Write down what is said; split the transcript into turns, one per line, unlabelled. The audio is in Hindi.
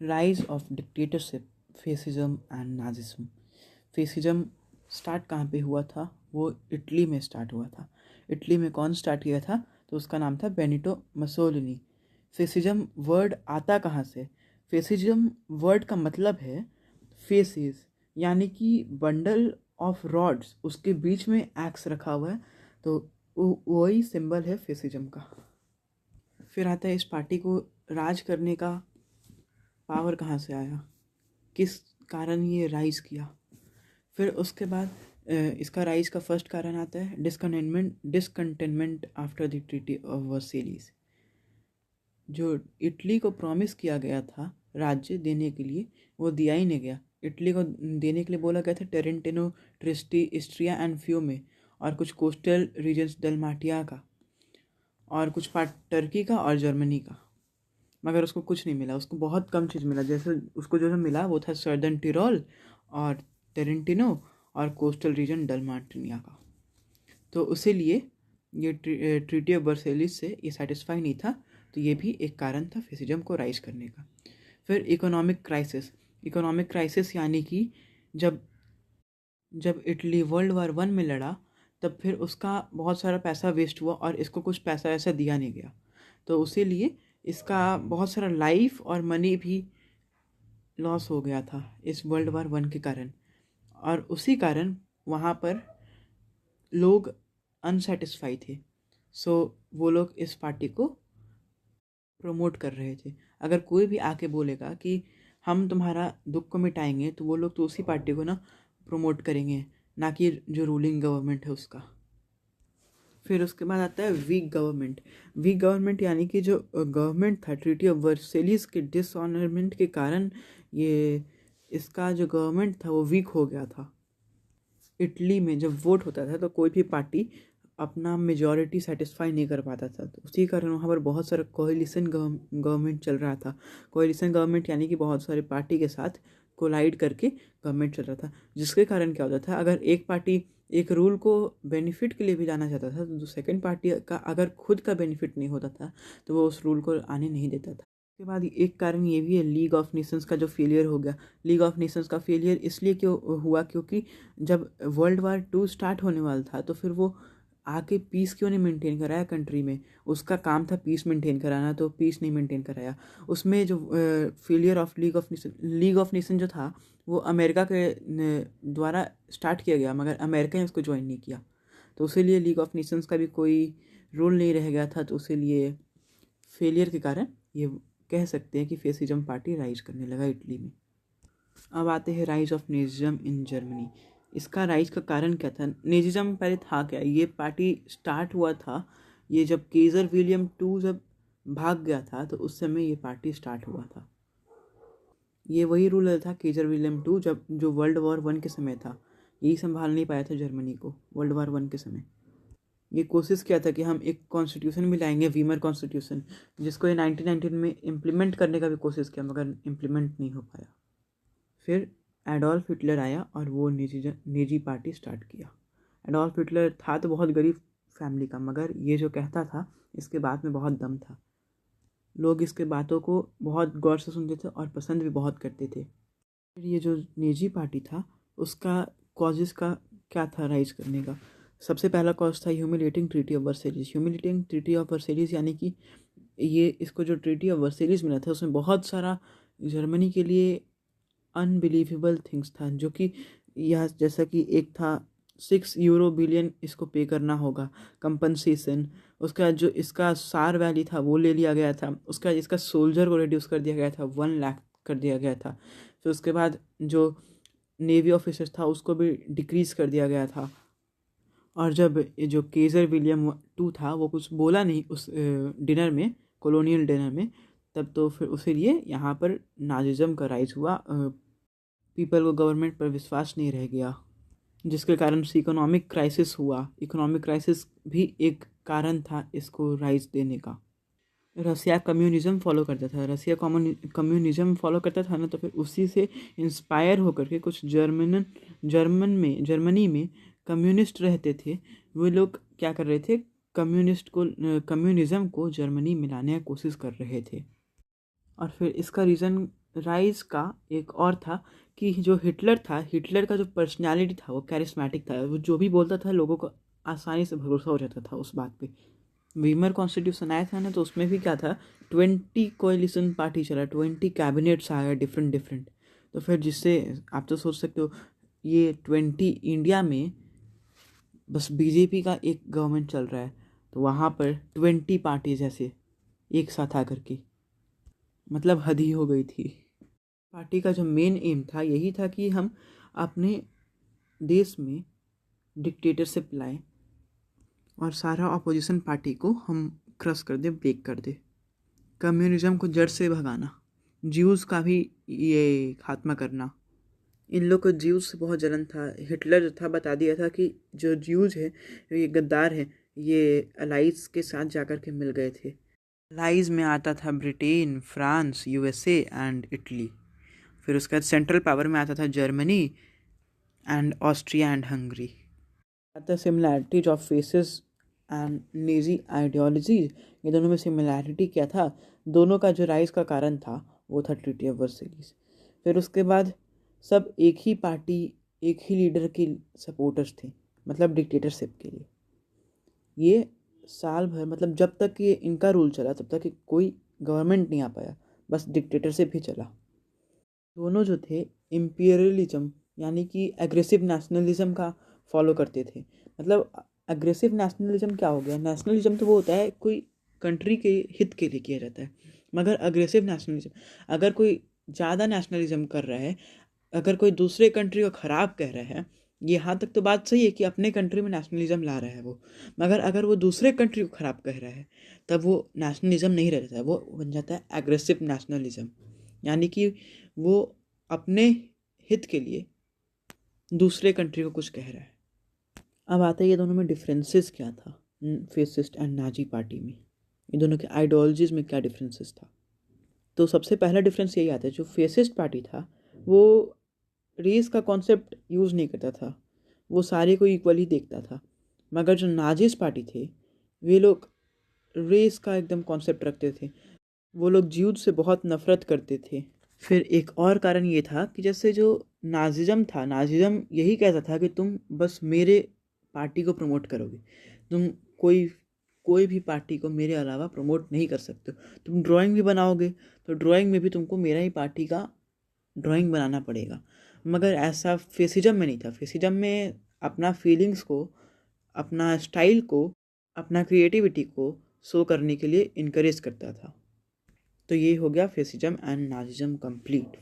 Rise of dictatorship, fascism and Nazism. Fascism start कहाँ पे हुआ था? वो इटली में स्टार्ट हुआ था। इटली में कौन स्टार्ट किया था? तो उसका नाम था बेनिटो मसोलिनी। फेसिज्म वर्ड आता कहाँ से? फेसिज्म वर्ड का मतलब है फेसिस, यानी कि बंडल ऑफ रॉड्स, उसके बीच में एक्स रखा हुआ है, तो वही सिंबल है फेसिज्म का। फिर आता है इस पार्टी को राज करने का पावर कहाँ से आया, किस कारण ये राइज किया। फिर उसके बाद इसका राइज का फर्स्ट कारण आता है discontentment after the treaty of Versailles. जो इटली को प्रॉमिस किया गया था राज्य देने के लिए, वो दिया ही नहीं गया। इटली को देने के लिए बोला गया था टेरेंटिनो, ट्रिस्टी, इस्ट्रिया एंड फ्यूमे, और कुछ कोस्टल रीजन्स डलमाटिया का, और कुछ पार्ट टर्की का और जर्मनी का। मगर उसको कुछ नहीं मिला, उसको बहुत कम चीज़ मिला। जैसे उसको जो मिला वो था सर्दर्न टिरोल और टेरेंटिनो और कोस्टल रीजन डलमाटिनिया का। तो उसी लिए ये ट्रीटी ऑफ वर्सेलिस से ये सेटिस्फाई नहीं था, तो ये भी एक कारण था फेसिज्म को राइज करने का। फिर इकोनॉमिक क्राइसिस यानी कि जब इटली वर्ल्ड वार 1 में लड़ा, तब फिर उसका बहुत सारा पैसा वेस्ट हुआ और इसको कुछ पैसा ऐसा दिया नहीं गया, तो उसी लिए इसका बहुत सारा लाइफ और मनी भी लॉस हो गया था इस वर्ल्ड वार 1 के कारण। और उसी कारण वहाँ पर लोग अनसेटिस्फाई थे, सो वो लोग इस पार्टी को प्रमोट कर रहे थे। अगर कोई भी आके बोलेगा कि हम तुम्हारा दुख को मिटाएंगे, तो वो लोग तो उसी पार्टी को ना प्रमोट करेंगे, ना कि जो रूलिंग गवर्नमेंट है उसका। फिर उसके बाद आता है वीक गवर्नमेंट यानी कि जो गवर्नमेंट था ट्रीटी ऑफ वर्सेलिस के डिसऑनरमेंट के कारण ये इसका जो गवर्नमेंट था वो वीक हो गया था। इटली में जब वोट होता था तो कोई भी पार्टी अपना मेजॉरिटी सेटिस्फाई नहीं कर पाता था, तो उसी कारण वहाँ पर बहुत सारा कोलिशन गवर्नमेंट चल रहा था। कोलिशन गवर्नमेंट यानी कि बहुत सारे पार्टी के साथ कोलाइड करके गवर्नमेंट चल रहा था, जिसके कारण क्या होता था, अगर एक पार्टी एक रूल को बेनिफिट के लिए भी लाना चाहता था, तो सेकंड पार्टी का अगर खुद का बेनिफिट नहीं होता था तो वो उस रूल को आने नहीं देता था। उसके बाद एक कारण ये भी है लीग ऑफ नेशंस का जो फेलियर हो गया। लीग ऑफ नेशंस का फेलियर इसलिए क्यों हुआ, क्योंकि जब वर्ल्ड वार 2 स्टार्ट होने वाला था तो फिर वो आके पीस क्यों नहीं मेंटेन कराया कंट्री में। उसका काम था पीस मेंटेन कराना, तो पीस नहीं मेंटेन कराया। उसमें जो failure of league of nation जो था वो अमेरिका के द्वारा स्टार्ट किया गया, मगर अमेरिका ने उसको ज्वाइन नहीं किया, तो उसीलिए लीग ऑफ नेशंस का भी कोई रोल नहीं रह गया था। तो उसीलिए फेलियर के कारण ये कह सकते हैं कि फेसिज्म पार्टी राइज करने लगा इटली में। अब आते हैं राइज ऑफ नेजिज्म इन जर्मनी। इसका राइज का कारण क्या था? नेजिज्म पहले था क्या? ये पार्टी स्टार्ट हुआ था, ये जब केजर विलियम 2 जब भाग गया था तो उस समय ये पार्टी स्टार्ट हुआ था। ये वही रूलर था केजर विलियम 2 जब जो वर्ल्ड वॉर 1 के समय था, यही संभाल नहीं पाया था जर्मनी को वर्ल्ड वॉर 1 के समय। ये कोशिश किया था कि हम एक कॉन्स्टिट्यूशन भी लाएंगे, वीमर कॉन्स्टिट्यूशन, जिसको ये 1919 में इम्प्लीमेंट करने का भी कोशिश किया, मगर इम्प्लीमेंट नहीं हो पाया। फिर एडोल्फ हिटलर आया और वो नेजी पार्टी स्टार्ट किया। एडोल्फ हिटलर था तो बहुत गरीब फैमिली का, मगर ये जो कहता था इसके बात में बहुत दम था। लोग इसके बातों को बहुत गौर से सुनते थे और पसंद भी बहुत करते थे। फिर ये जो नेजी पार्टी था उसका कॉजेस का क्या था राइज करने का? सबसे पहला कॉज था humiliating treaty of Versailles. Humiliating treaty of Versailles यानी कि ये इसको जो ट्रीटी ऑफ वर्सेलिस मिला था उसमें बहुत सारा जर्मनी के लिए अनबिलीवेबल थिंग्स था, जो कि यह जैसा कि एक था 6 बिलियन इसको पे करना होगा कंपनसेशन। उसका जो इसका सार वैली था वो ले लिया गया था। उसका इसका सोल्जर को रिड्यूस कर दिया गया था, 1 लाख कर दिया गया था। फिर उसके बाद जो नेवी ऑफिसर्स था उसको भी डिक्रीज़ कर दिया गया था। और जब ये जो केजर विलियम 2 था वो कुछ बोला नहीं उस डिनर में, कॉलोनियल डिनर में, तब तो फिर उसी लिए यहाँ पर नाजिज्म का राइज हुआ। पीपल को गवर्नमेंट पर विश्वास नहीं रह गया, जिसके कारण से इकोनॉमिक क्राइसिस हुआ। इकोनॉमिक क्राइसिस भी एक कारण था इसको राइज देने का। रसिया कम्युनिज्म फॉलो करता था। रसिया कम्युनिज्म फॉलो करता था ना, तो फिर उसी से इंस्पायर होकर के कुछ जर्मनी में कम्युनिस्ट रहते थे। वो लोग क्या कर रहे थे, कम्युनिज्म को जर्मनी में लाने की कोशिश कर रहे थे। और फिर इसका रीज़न राइज का एक और था कि जो हिटलर था, हिटलर का जो पर्सनैलिटी था वो कैरिस्मेटिक था, वो जो भी बोलता था लोगों को आसानी से भरोसा हो जाता था उस बात पे। वीमर कॉन्स्टिट्यूशन आया था ना, तो उसमें भी क्या था, 20 कोएलिशन पार्टी चला, 20 कैबिनेट्स आ गए डिफरेंट डिफरेंट। तो फिर जिससे आप तो सोच सकते हो, ये 20 इंडिया में बस बीजेपी का एक गवर्नमेंट चल रहा है, तो वहाँ पर 20 पार्टीज ऐसे एक साथ आकर के, मतलब हद ही हो गई थी। पार्टी का जो मेन एम था यही था कि हम अपने देश में डिक्टेटरशिप लाएं और सारा अपोजिशन पार्टी को हम क्रश कर दे, ब्रेक कर दे। कम्युनिज्म को जड़ से भगाना, ज्यूज़ का भी ये खात्मा करना। इन लोग को ज्यूज़ से बहुत जलन था। हिटलर जो था बता दिया था कि जो ज्यूज़ है ये गद्दार है, ये अलाइज के साथ जाकर के मिल गए थे। अलाइज में आता था Britain, France, USA and Italy. फिर उसके बाद सेंट्रल पावर में आता था Germany and Austria and Hungary. आता similarities of fascists and Nazi ideologies. ये दोनों में सिमिलैरिटी क्या था, दोनों का जो राइज का कारण था वो था ट्रीटी ऑफ वर्साइल्स। फिर उसके बाद सब एक ही पार्टी, एक ही लीडर की सपोर्टर्स थे, मतलब डिक्टेटरशिप के लिए। ये साल भर, मतलब जब तक ये इनका रूल चला तब तक कोई गवर्नमेंट नहीं आ पाया, बस डिक्टेटरशिप ही चला। दोनों जो थे इम्पीरियलिज्म यानी कि एग्रेसिव नेशनलिज्म का फॉलो करते थे। मतलब एग्रेसिव नेशनलिज्म क्या हो गया, नेशनलिज्म तो वो होता है कोई कंट्री के हित के लिए किया जाता है, मगर अग्रेसिव नेशनलिज्म, अगर कोई ज़्यादा नेशनलिज्म कर रहा है, अगर कोई दूसरे कंट्री को ख़राब कह रहा है, यहाँ तक तो बात सही है कि अपने कंट्री में नेशनलिज्म ला रहा है वो, मगर अगर वो दूसरे कंट्री को ख़राब कह रहा है तब वो नेशनलिज्म नहीं रहता है, वो बन जाता है एग्रेसिव नेशनलिज्म। यानी कि वो अपने हित के लिए दूसरे कंट्री को कुछ कह रहा है। अब आता है ये दोनों में डिफरेंसेस क्या था, फेसिस्ट एंड नाजी पार्टी में, ये दोनों के आइडियोलॉजीज में क्या डिफरेंसेस था। तो सबसे पहला डिफरेंस यही आता है, जो फेसिस्ट पार्टी था वो रेस का कॉन्सेप्ट यूज़ नहीं करता था, वो सारे को इक्वली देखता था। मगर जो नाजिस पार्टी थे वे लोग रेस का एकदम कॉन्सेप्ट रखते थे, वो लोग ज्यूद से बहुत नफरत करते थे। फिर एक और कारण ये था कि जैसे जो नाजिज़म था, नाजिज़म यही कहता था कि तुम बस मेरे पार्टी को प्रमोट करोगे, तुम कोई कोई भी पार्टी को मेरे अलावा प्रमोट नहीं कर सकते। तुम ड्राइंग भी बनाओगे तो ड्राइंग में भी तुमको मेरा ही पार्टी का ड्राइंग बनाना पड़ेगा। मगर ऐसा फेसिज्म में नहीं था। फेसिज्म में अपना फीलिंग्स को, अपना स्टाइल को, अपना क्रिएटिविटी को शो करने के लिए इनकरेज करता था। तो ये हो गया फेसिज्म एंड नाजिज्म कंप्लीट।